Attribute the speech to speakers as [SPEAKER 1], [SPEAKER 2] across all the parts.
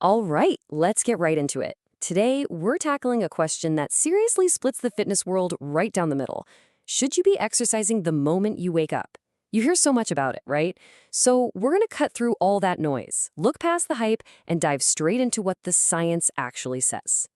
[SPEAKER 1] All right, let's get right into it. Today, we're tackling a question that seriously splits the fitness world right down the middle. Should you be exercising the moment you wake up? You hear so much about it, right? So we're going to cut through all that noise, look past the hype, and dive straight into what the science actually says.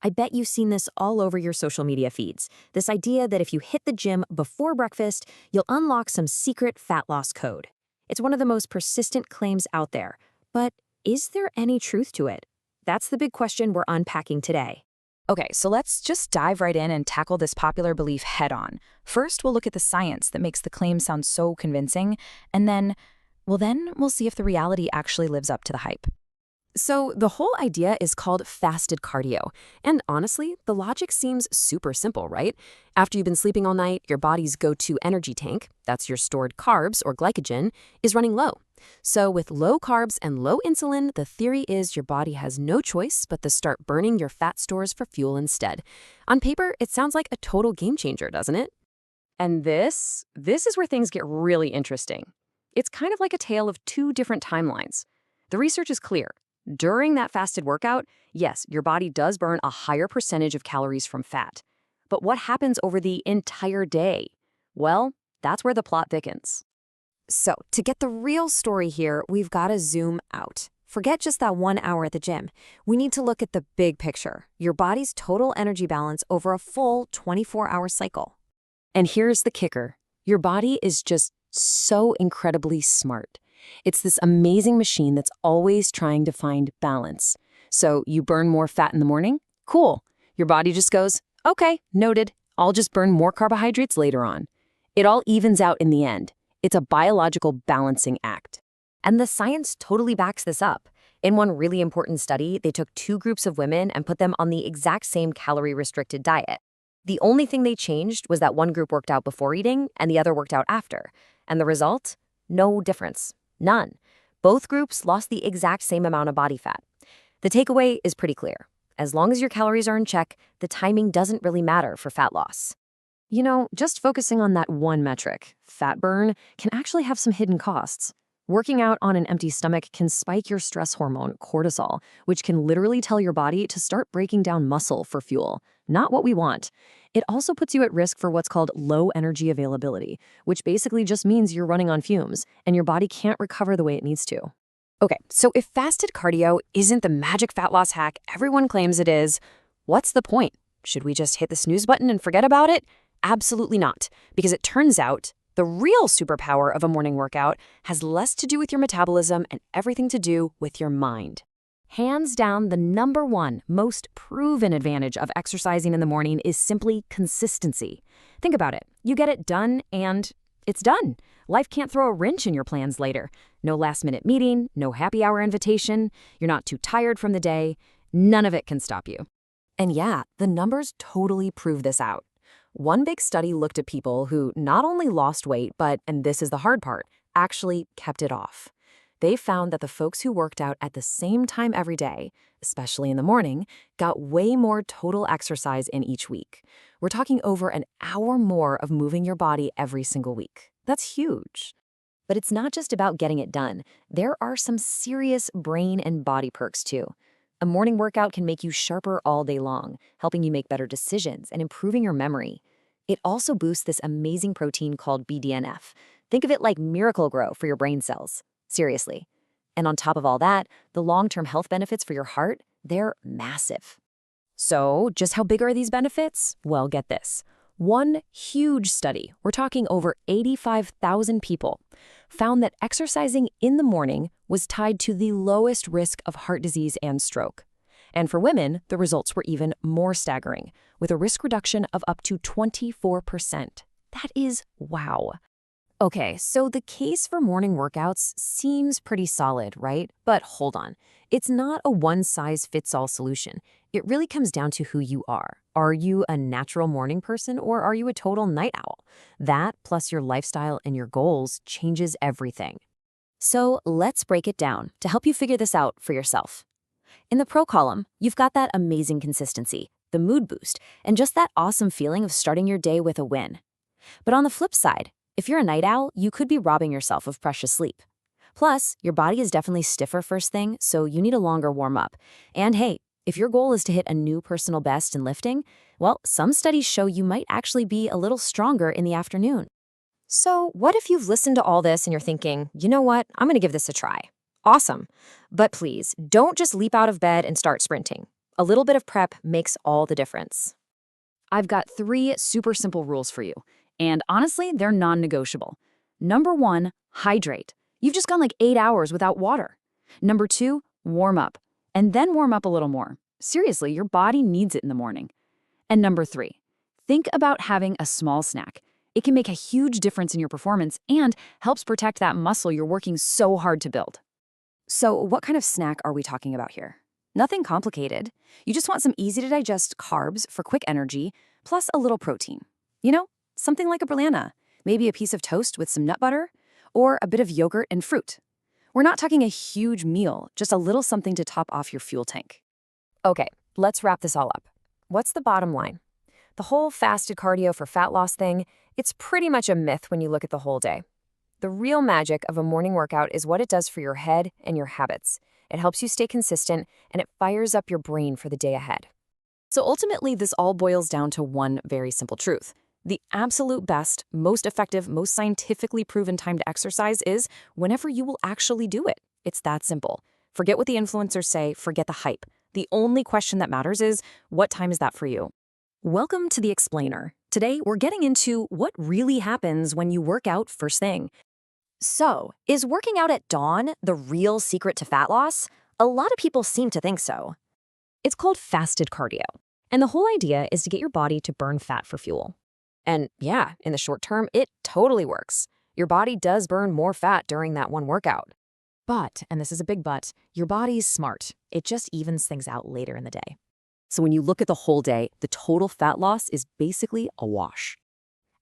[SPEAKER 2] I bet you've seen this all over your social media feeds. This idea that if you hit the gym before breakfast, you'll unlock some secret fat loss code. It's one of the most persistent claims out there. But is there any truth to it? That's the big question we're unpacking today.
[SPEAKER 3] Okay, so let's just dive right in and tackle this popular belief head on. First, we'll look at the science that makes the claim sound so convincing, and then we'll see if the reality actually lives up to the hype.
[SPEAKER 1] So the whole idea is called fasted cardio. And honestly, the logic seems super simple, right? After you've been sleeping all night, your body's go-to energy tank, that's your stored carbs or glycogen, is running low. So with low carbs and low insulin, the theory is your body has no choice but to start burning your fat stores for fuel instead. On paper, it sounds like a total game changer, doesn't it? And this is where things get really interesting. It's kind of like a tale of two different timelines. The research is clear. During that fasted workout, yes, your body does burn a higher percentage of calories from fat. But what happens over the entire day? Well, that's where the plot thickens.
[SPEAKER 2] So, to get the real story here, we've got to zoom out. Forget just that 1 hour at the gym. We need to look at the big picture, your body's total energy balance over a full 24-hour cycle.
[SPEAKER 1] And here's the kicker. Your body is just so incredibly smart. It's this amazing machine that's always trying to find balance. So you burn more fat in the morning? Cool. Your body just goes, okay, noted. I'll just burn more carbohydrates later on. It all evens out in the end. It's a biological balancing act.
[SPEAKER 2] And the science totally backs this up. In one really important study, they took 2 groups of women and put them on the exact same calorie-restricted diet. The only thing they changed was that one group worked out before eating and the other worked out after. And the result? No difference. None. Both groups lost the exact same amount of body fat. The takeaway is pretty clear. As long as your calories are in check, the timing doesn't really matter for fat loss.
[SPEAKER 1] You know, just focusing on that one metric, fat burn, can actually have some hidden costs. Working out on an empty stomach can spike your stress hormone, cortisol, which can literally tell your body to start breaking down muscle for fuel. Not what we want. It also puts you at risk for what's called low energy availability, which basically just means you're running on fumes and your body can't recover the way it needs to. Okay, so if fasted cardio isn't the magic fat loss hack everyone claims it is, what's the point? Should we just hit the snooze button and forget about it? Absolutely not, because it turns out the real superpower of a morning workout has less to do with your metabolism and everything to do with your mind. Hands down, the #1 most proven advantage of exercising in the morning is simply consistency. Think about it. You get it done and it's done. Life can't throw a wrench in your plans later. No last-minute meeting, no happy hour invitation. You're not too tired from the day. None of it can stop you. And yeah, the numbers totally prove this out. One big study looked at people who not only lost weight, but, and this is the hard part, actually kept it off. They found that the folks who worked out at the same time every day, especially in the morning, got way more total exercise in each week. We're talking over an hour more of moving your body every single week. That's huge. But it's not just about getting it done. There are some serious brain and body perks too. A morning workout can make you sharper all day long, helping you make better decisions and improving your memory. It also boosts this amazing protein called BDNF. Think of it like Miracle-Gro for your brain cells. Seriously. And on top of all that, the long-term health benefits for your heart, they're massive. So, just how big are these benefits? Well, get this. One huge study, we're talking over 85,000 people, found that exercising in the morning was tied to the lowest risk of heart disease and stroke. And for women, the results were even more staggering, with a risk reduction of up to 24%. That is wow. Okay, so the case for morning workouts seems pretty solid, right? But hold on. It's not a one-size-fits-all solution. It really comes down to who you are. Are you a natural morning person or are you a total night owl? That, plus your lifestyle and your goals, changes everything. So let's break it down to help you figure this out for yourself. In the pro column, you've got that amazing consistency, the mood boost, and just that awesome feeling of starting your day with a win. But on the flip side, if you're a night owl, you could be robbing yourself of precious sleep.
[SPEAKER 2] Plus, your body is definitely stiffer first thing, so you need a longer warm-up. And hey, if your goal is to hit a new personal best in lifting, well, some studies show you might actually be a little stronger in the afternoon. So, what if you've listened to all this and you're thinking, you know what, I'm going to give this a try? Awesome. But please, don't just leap out of bed and start sprinting. A little bit of prep makes all the difference.
[SPEAKER 1] I've got 3 super simple rules for you, and honestly, they're non-negotiable. Number 1, hydrate. You've just gone like 8 hours without water. Number 2, warm up, and then warm up a little more. Seriously, your body needs it in the morning. And number 3, think about having a small snack. It can make a huge difference in your performance and helps protect that muscle you're working so hard to build.
[SPEAKER 2] So, what kind of snack are we talking about here? Nothing complicated. You just want some easy-to-digest carbs for quick energy, plus a little protein. You know, something like a banana, maybe a piece of toast with some nut butter, or a bit of yogurt and fruit. We're not talking a huge meal, just a little something to top off your fuel tank. Okay, let's wrap this all up. What's the bottom line? The whole fasted cardio for fat loss thing, it's pretty much a myth when you look at the whole day. The real magic of a morning workout is what it does for your head and your habits. It helps you stay consistent, and it fires up your brain for the day ahead.
[SPEAKER 1] So ultimately, this all boils down to one very simple truth. The absolute best, most effective, most scientifically proven time to exercise is whenever you will actually do it. It's that simple. Forget what the influencers say, forget the hype. The only question that matters is, what time is that for you? Welcome to The Explainer. Today, we're getting into what really happens when you work out first thing.
[SPEAKER 2] So, is working out at dawn the real secret to fat loss? A lot of people seem to think so.
[SPEAKER 1] It's called fasted cardio, and the whole idea is to get your body to burn fat for fuel.
[SPEAKER 2] And yeah, in the short term, it totally works. Your body does burn more fat during that one workout.
[SPEAKER 1] But, and this is a big but, your body's smart. It just evens things out later in the day. So when you look at the whole day, the total fat loss is basically a wash.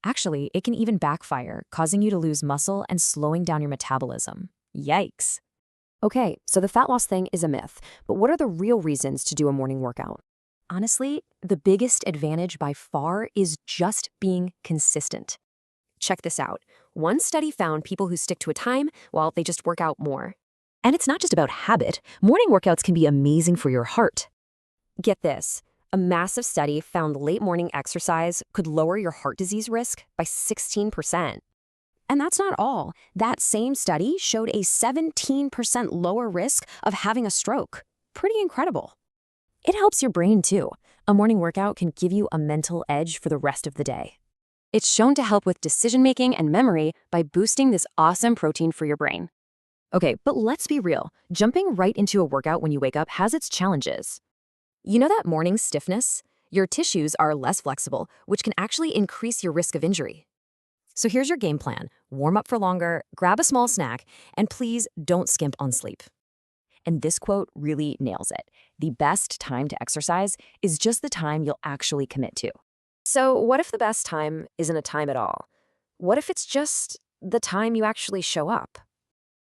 [SPEAKER 1] Actually, it can even backfire, causing you to lose muscle and slowing down your metabolism. Yikes.
[SPEAKER 2] Okay, so the fat loss thing is a myth, but what are the real reasons to do a morning workout? Honestly, the biggest advantage by far is just being consistent. Check this out. One study found people who stick to a time, well, they just work out more.
[SPEAKER 1] And it's not just about habit. Morning workouts can be amazing for your heart.
[SPEAKER 2] Get this. A massive study found late morning exercise could lower your heart disease risk by 16%. And that's not all. That same study showed a 17% lower risk of having a stroke. Pretty incredible. It helps your brain too. A morning workout can give you a mental edge for the rest of the day. It's shown to help with decision-making and memory by boosting this awesome protein for your brain.
[SPEAKER 1] Okay, but let's be real. Jumping right into a workout when you wake up has its challenges.
[SPEAKER 2] You know that morning stiffness? Your tissues are less flexible, which can actually increase your risk of injury. So here's your game plan. Warm up for longer, grab a small snack, and please don't skimp on sleep.
[SPEAKER 1] And this quote really nails it. The best time to exercise is just the time you'll actually commit to.
[SPEAKER 2] So what if the best time isn't a time at all? What if it's just the time you actually show up?